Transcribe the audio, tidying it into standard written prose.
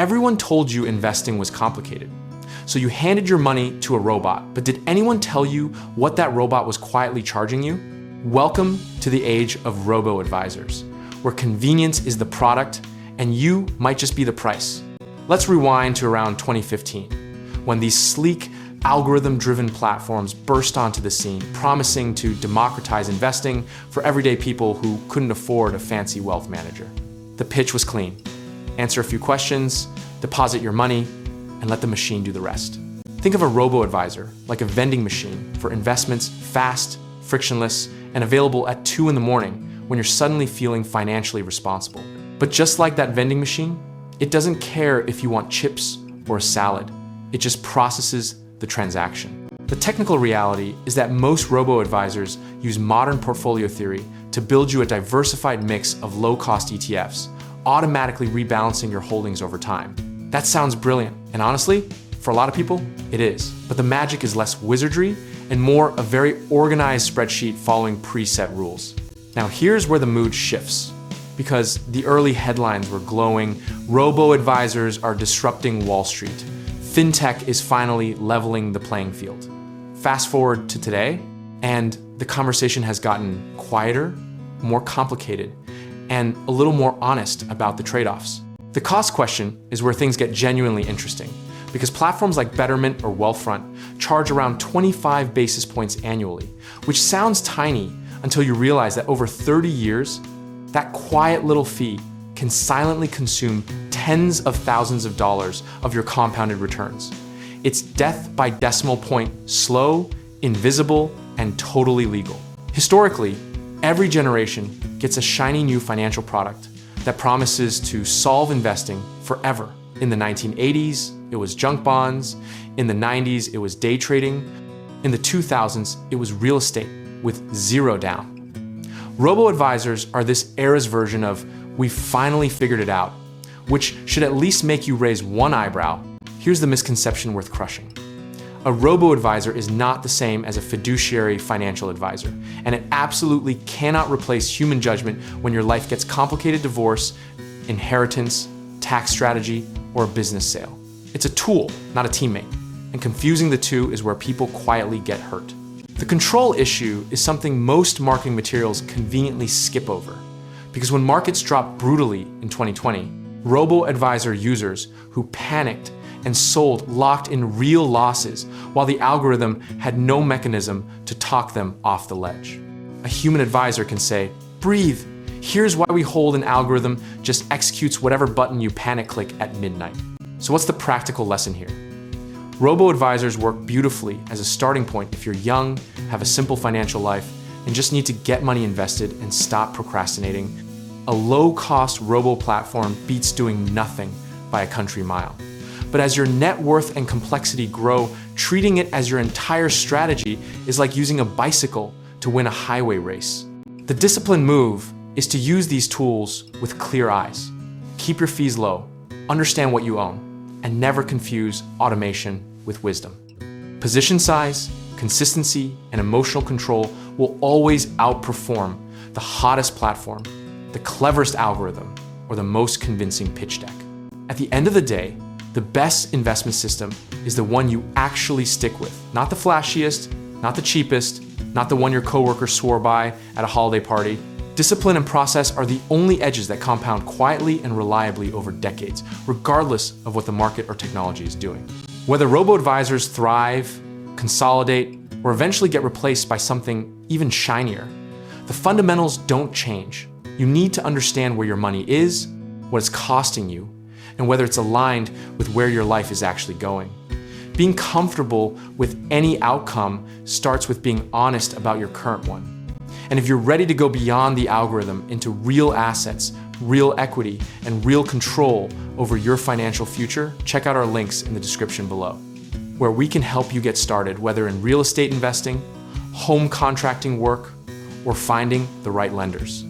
Everyone told you investing was complicated. So you handed your money to a robot, but did anyone tell you what that robot was quietly charging you? Welcome to the age of robo-advisors, where convenience is the product and you might just be the price. Let's rewind to around 2015, when these sleek, algorithm-driven platforms burst onto the scene, promising to democratize investing for everyday people who couldn't afford a fancy wealth manager. The pitch was clean. Answer a few questions, deposit your money, and let the machine do the rest. Think of a robo-advisor like a vending machine for investments, fast, frictionless, and available at 2 in the morning when you're suddenly feeling financially responsible. But just like that vending machine, it doesn't care if you want chips or a salad. It just processes the transaction. The technical reality is that most robo-advisors use modern portfolio theory to build you a diversified mix of low-cost ETFs, automatically rebalancing your holdings over time. That sounds brilliant, and honestly, for a lot of people, it is. But the magic is less wizardry and more a very organized spreadsheet following preset rules. Now here's where the mood shifts. Because the early headlines were glowing, robo-advisors are disrupting Wall Street. Fintech is finally leveling the playing field. Fast forward to today, and the conversation has gotten quieter, more complicated, and a little more honest about the trade-offs. The cost question is where things get genuinely interesting, because platforms like Betterment or Wealthfront charge around 25 basis points annually, which sounds tiny until you realize that over 30 years, that quiet little fee can silently consume tens of thousands of dollars of your compounded returns. It's death by decimal point, slow, invisible, and totally legal. Historically, every generation gets a shiny new financial product that promises to solve investing forever. In the 1980s, it was junk bonds. In the 90s, it was day trading. In the 2000s, it was real estate with zero down. Robo-advisors are this era's version of "we've finally figured it out," which should at least make you raise one eyebrow. Here's the misconception worth crushing. A robo-advisor is not the same as a fiduciary financial advisor, and it absolutely cannot replace human judgment when your life gets complicated: divorce, inheritance, tax strategy, or a business sale. It's a tool, not a teammate, and confusing the two is where people quietly get hurt. The control issue is something most marketing materials conveniently skip over, because when markets dropped brutally in 2020, robo-advisor users who panicked and sold locked in real losses while the algorithm had no mechanism to talk them off the ledge. A human advisor can say, "Breathe, here's why we hold an algorithm just executes whatever button you panic click at midnight." So what's the practical lesson here? Robo-advisors work beautifully as a starting point if you're young, have a simple financial life, and just need to get money invested and stop procrastinating. A low-cost robo-platform beats doing nothing by a country mile. But as your net worth and complexity grow, treating it as your entire strategy is like using a bicycle to win a highway race. The disciplined move is to use these tools with clear eyes. Keep your fees low, understand what you own, and never confuse automation with wisdom. Position size, consistency, and emotional control will always outperform the hottest platform, the cleverest algorithm, or the most convincing pitch deck. At the end of the day, the best investment system is the one you actually stick with, not the flashiest, not the cheapest, not the one your coworker swore by at a holiday party. Discipline and process are the only edges that compound quietly and reliably over decades, regardless of what the market or technology is doing. Whether robo-advisors thrive, consolidate, or eventually get replaced by something even shinier, the fundamentals don't change. You need to understand where your money is, what it's costing you, and whether it's aligned with where your life is actually going. Being comfortable with any outcome starts with being honest about your current one. And if you're ready to go beyond the algorithm into real assets, real equity, and real control over your financial future, check out our links in the description below, where we can help you get started, whether in real estate investing, home contracting work, or finding the right lenders.